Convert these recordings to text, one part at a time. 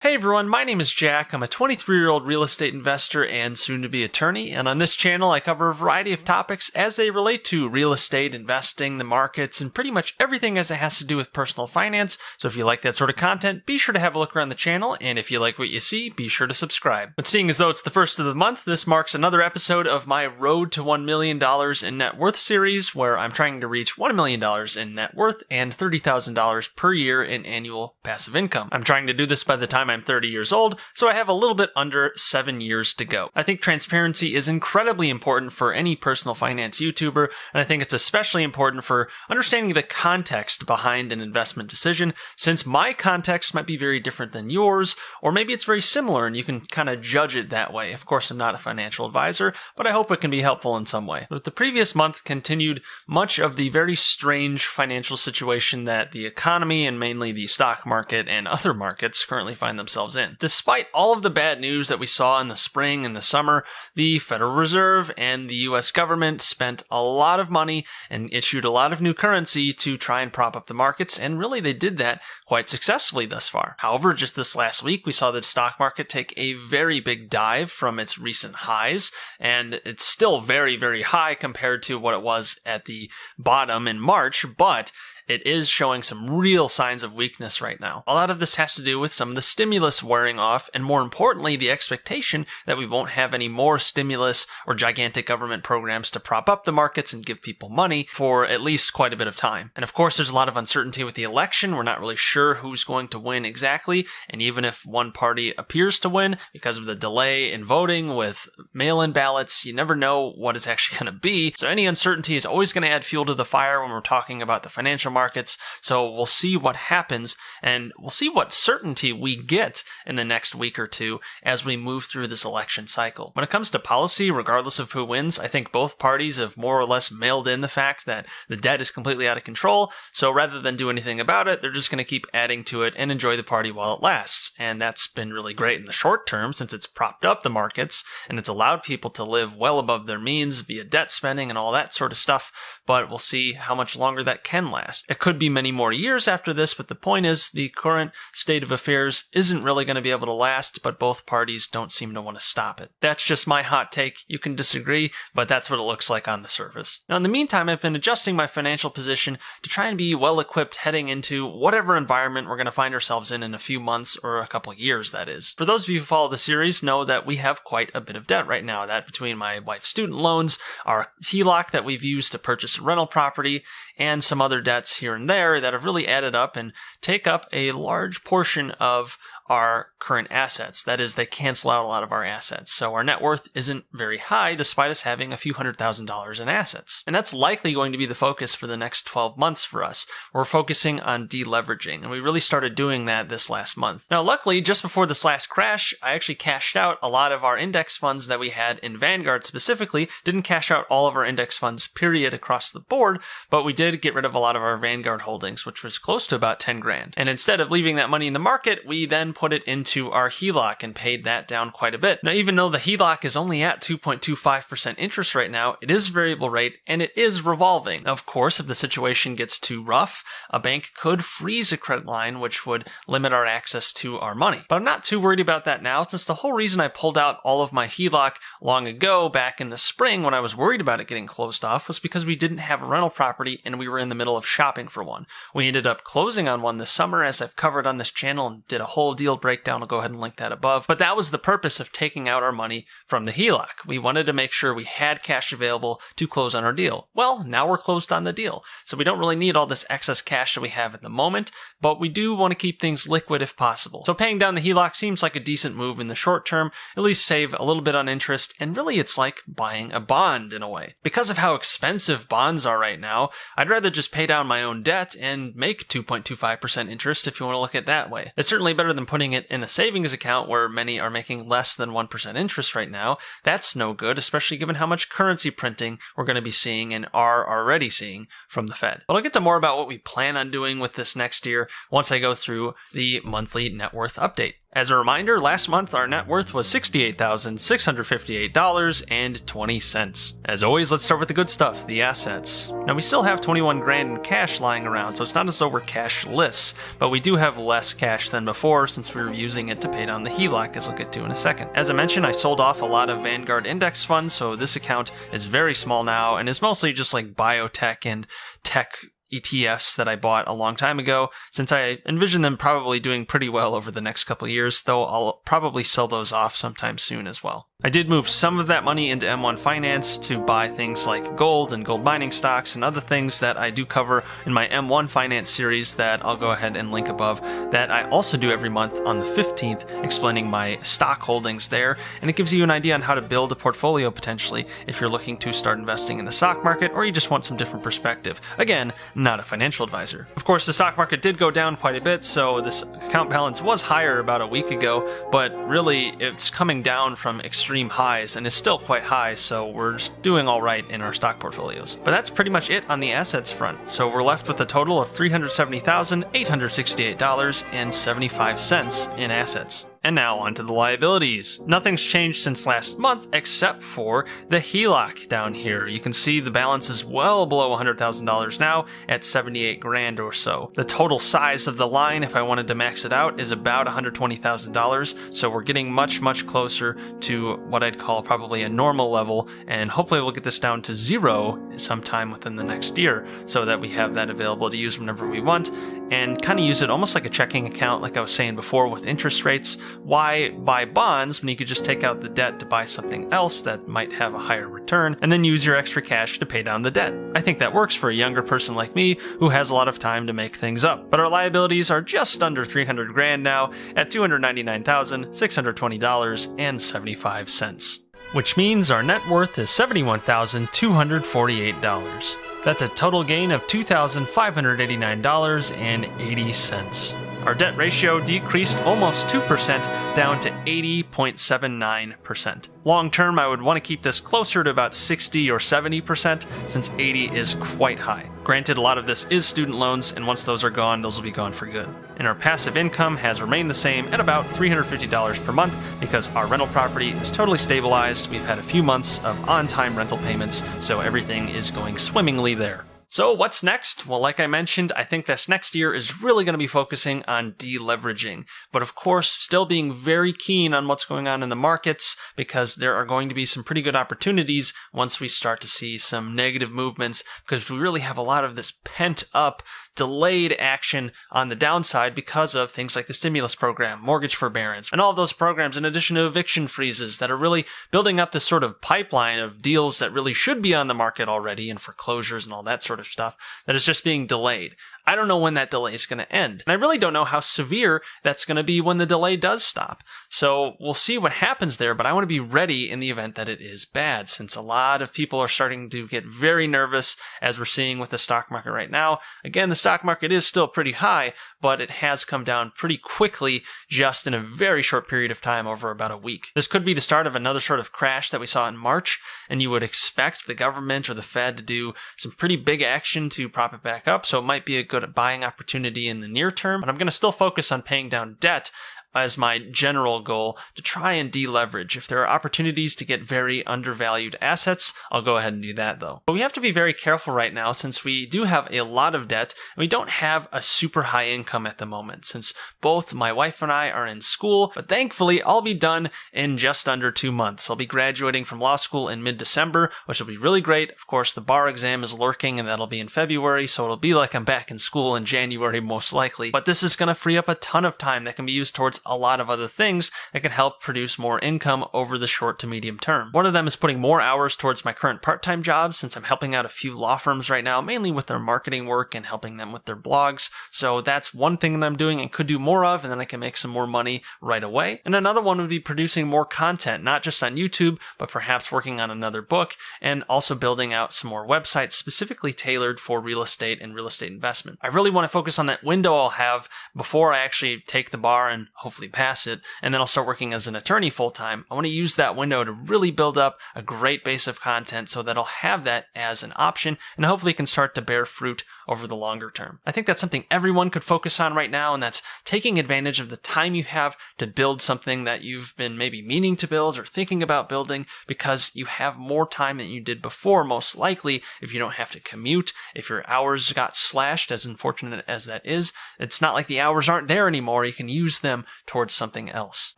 Hey everyone, my name is Jack. I'm a 23-year-old real estate investor and soon-to-be attorney, and on this channel I cover a variety of topics as they relate to real estate, investing, the markets, and pretty much everything as it has to do with personal finance. So if you like that sort of content, be sure to have a look around the channel, and if you like what you see, be sure to subscribe. But seeing as though it's the first of the month, this marks another episode of my Road to $1 million in Net Worth series, where I'm trying to reach $1 million in net worth and $30,000 per year in annual passive income. I'm trying to do this by the time I'm 30 years old, so I have a little bit under 7 years to go. I think transparency is incredibly important for any personal finance YouTuber, and I think it's especially important for understanding the context behind an investment decision, since my context might be very different than yours, or maybe it's very similar and you can kind of judge it that way. Of course, I'm not a financial advisor, but I hope it can be helpful in some way. But the previous month continued much of the very strange financial situation that the economy and mainly the stock market and other markets currently find themselves in. Despite all of the bad news that we saw in the spring and the summer, the Federal Reserve and the US government spent a lot of money and issued a lot of new currency to try and prop up the markets, and really they did that quite successfully thus far. However, just this last week, we saw the stock market take a very big dive from its recent highs, and it's still very, very high compared to what it was at the bottom in March, but it is showing some real signs of weakness right now. A lot of this has to do with some of the stimulus wearing off, and more importantly, the expectation that we won't have any more stimulus or gigantic government programs to prop up the markets and give people money for at least quite a bit of time. And of course, there's a lot of uncertainty with the election. We're not really sure who's going to win exactly, and even if one party appears to win, because of the delay in voting with mail-in ballots, you never know what it's actually going to be. So any uncertainty is always going to add fuel to the fire when we're talking about the financial markets. So we'll see what happens, and we'll see what certainty we get in the next week or two as we move through this election cycle. When it comes to policy, regardless of who wins, I think both parties have more or less mailed in the fact that the debt is completely out of control. So rather than do anything about it, they're just going to keep adding to it and enjoy the party while it lasts. And that's been really great in the short term, since it's propped up the markets and it's allowed people to live well above their means via debt spending and all that sort of stuff. But we'll see how much longer that can last. It could be many more years after this, but the point is the current state of affairs isn't really going to be able to last, but both parties don't seem to want to stop it. That's just my hot take. You can disagree, but that's what it looks like on the surface. Now, in the meantime, I've been adjusting my financial position to try and be well equipped heading into whatever environment we're going to find ourselves in a few months or a couple years, that is. For those of you who follow the series know that we have quite a bit of debt right now, that between my wife's student loans, our Heloc that we've used to purchase a rental property, and some other debts here and there that have really added up and take up a large portion of our current assets. That is, they cancel out a lot of our assets. So our net worth isn't very high despite us having a few $100,000 in assets. And that's likely going to be the focus for the next 12 months for us. We're focusing on deleveraging, and we really started doing that this last month. Now, luckily, just before this last crash, I actually cashed out a lot of our index funds that we had in Vanguard specifically. Didn't cash out all of our index funds, period, across the board, but we did get rid of a lot of our Vanguard holdings, which was close to about 10 grand. And instead of leaving that money in the market, we then put it into our Heloc and paid that down quite a bit. Now, even though the Heloc is only at 2.25% interest right now, it is variable rate and it is revolving. Of course, if the situation gets too rough, a bank could freeze a credit line, which would limit our access to our money. But I'm not too worried about that now, since the whole reason I pulled out all of my Heloc long ago, back in the spring when I was worried about it getting closed off, was because we didn't have a rental property and we were in the middle of shopping for one. We ended up closing on one this summer, as I've covered on this channel, and did a whole deal breakdown. I'll go ahead and link that above. But that was the purpose of taking out our money from the Heloc. We wanted to make sure we had cash available to close on our deal. Well, now we're closed on the deal. So we don't really need all this excess cash that we have at the moment, but we do want to keep things liquid if possible. So paying down the Heloc seems like a decent move in the short term, at least save a little bit on interest, and really it's like buying a bond in a way. Because of how expensive bonds are right now, I'd rather just pay down my own debt and make 2.25% interest if you want to look at it that way. It's certainly better than putting it in a savings account where many are making less than 1% interest right now. That's no good, especially given how much currency printing we're going to be seeing and are already seeing from the Fed. But I'll get to more about what we plan on doing with this next year once I go through the monthly net worth update. As a reminder, last month our net worth was $68,658.20. As always, let's start with the good stuff, the assets. Now we still have 21 grand in cash lying around, so it's not as though we're cashless, but we do have less cash than before since we were using it to pay down the Heloc, as I'll get to in a second. As I mentioned, I sold off a lot of Vanguard index funds, so this account is very small now and is mostly just like biotech and tech ETFs that I bought a long time ago, since I envision them probably doing pretty well over the next couple of years, though I'll probably sell those off sometime soon as well. I did move some of that money into M1 Finance to buy things like gold and gold mining stocks and other things that I do cover in my M1 Finance series that I'll go ahead and link above, that I also do every month on the 15th, explaining my stock holdings there, and it gives you an idea on how to build a portfolio potentially if you're looking to start investing in the stock market or you just want some different perspective. Again, not a financial advisor. Of course, the stock market did go down quite a bit, so this account balance was higher about a week ago, but really it's coming down from extreme highs and is still quite high, so we're just doing all right in our stock portfolios. But that's pretty much it on the assets front. So we're left with a total of $370,868.75 in assets. And now onto the liabilities. Nothing's changed since last month except for the Heloc down here. You can see the balance is well below $100,000 now at 78 grand or so. The total size of the line, if I wanted to max it out, is about $120,000. So we're getting much, much closer to what I'd call probably a normal level. And hopefully we'll get this down to zero sometime within the next year so that we have that available to use whenever we want and kind of use it almost like a checking account, like I was saying before with interest rates. Why buy bonds when you could just take out the debt to buy something else that might have a higher return and then use your extra cash to pay down the debt? I think that works for a younger person like me who has a lot of time to make things up. But our liabilities are just under 300 grand now at $299,620.75. Which means our net worth is $71,248. That's a total gain of $2,589.80. Our debt ratio decreased almost 2% down to 80.79%. Long term, I would want to keep this closer to about 60 or 70% since 80 is quite high. Granted, a lot of this is student loans, and once those are gone, those will be gone for good. And our passive income has remained the same at about $350 per month because our rental property is totally stabilized. We've had a few months of on-time rental payments, so everything is going swimmingly there. So what's next? Well, like I mentioned, I think this next year is really going to be focusing on deleveraging. But of course, still being very keen on what's going on in the markets because there are going to be some pretty good opportunities once we start to see some negative movements because we really have a lot of this pent up delayed action on the downside because of things like the stimulus program, mortgage forbearance, and all of those programs in addition to eviction freezes that are really building up this sort of pipeline of deals that really should be on the market already and foreclosures and all that sort of stuff that is just being delayed. I don't know when that delay is going to end. And I really don't know how severe that's going to be when the delay does stop. So we'll see what happens there, but I want to be ready in the event that it is bad, since a lot of people are starting to get very nervous, as we're seeing with the stock market right now. Again, the stock market is still pretty high, but it has come down pretty quickly just in a very short period of time, over about a week. This could be the start of another sort of crash that we saw in March, and you would expect the government or the Fed to do some pretty big action to prop it back up, so it might be a good buying opportunity in the near term. But I'm going to still focus on paying down debt as my general goal to try and deleverage. If there are opportunities to get very undervalued assets, I'll go ahead and do that though. But we have to be very careful right now since we do have a lot of debt and we don't have a super high income at the moment since both my wife and I are in school, but thankfully I'll be done in just under 2 months. I'll be graduating from law school in mid-December, which will be really great. Of course, the bar exam is lurking and that'll be in February, so it'll be like I'm back in school in January most likely. But this is going to free up a ton of time that can be used towards a lot of other things that can help produce more income over the short to medium term. One of them is putting more hours towards my current part-time jobs since I'm helping out a few law firms right now, mainly with their marketing work and helping them with their blogs. So that's one thing that I'm doing and could do more of, and then I can make some more money right away. And another one would be producing more content, not just on YouTube, but perhaps working on another book and also building out some more websites specifically tailored for real estate and real estate investment. I really want to focus on that window I'll have before I actually take the bar and hopefully pass it, and then I'll start working as an attorney full-time. I want to use that window to really build up a great base of content so that I'll have that as an option and hopefully can start to bear fruit over the longer term. I think that's something everyone could focus on right now, and that's taking advantage of the time you have to build something that you've been maybe meaning to build or thinking about building, because you have more time than you did before, most likely, if you don't have to commute, if your hours got slashed, as unfortunate as that is. It's not like the hours aren't there anymore. You can use them towards something else.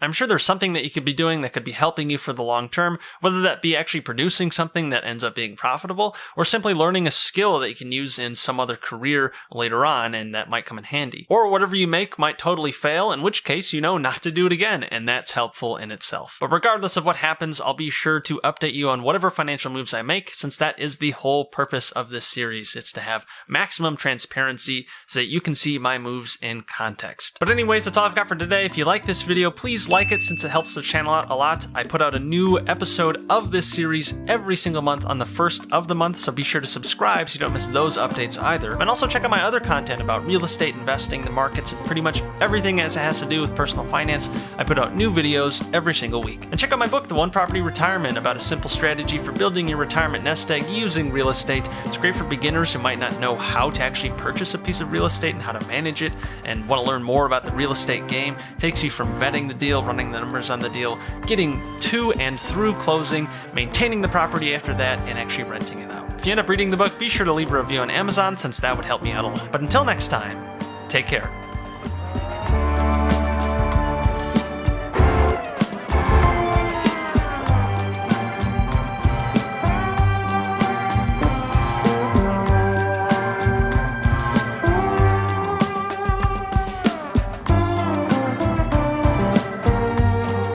I'm sure there's something that you could be doing that could be helping you for the long term, whether that be actually producing something that ends up being profitable, or simply learning a skill that you can use in some other career later on and that might come in handy. Or whatever you make might totally fail, in which case you know not to do it again, and that's helpful in itself. But regardless of what happens, I'll be sure to update you on whatever financial moves I make, since that is the whole purpose of this series. It's to have maximum transparency so that you can see my moves in context. But anyways, that's all I've got for today. If you like this video, please like it since it helps the channel out a lot. I put out a new episode of this series every single month on the first of the month, so be sure to subscribe so you don't miss those updates either. And also check out my other content about real estate investing, the markets, and pretty much everything as it has to do with personal finance. I put out new videos every single week. And check out my book, The One Property Retirement, about a simple strategy for building your retirement nest egg using real estate. It's great for beginners who might not know how to actually purchase a piece of real estate and how to manage it, and want to learn more about the real estate game. It takes you from vetting the deal, running the numbers on the deal, getting to and through closing, maintaining the property after that, and actually renting it out. If you end up reading the book, be sure to leave a review on Amazon, since that would help me out a lot. But until next time, take care.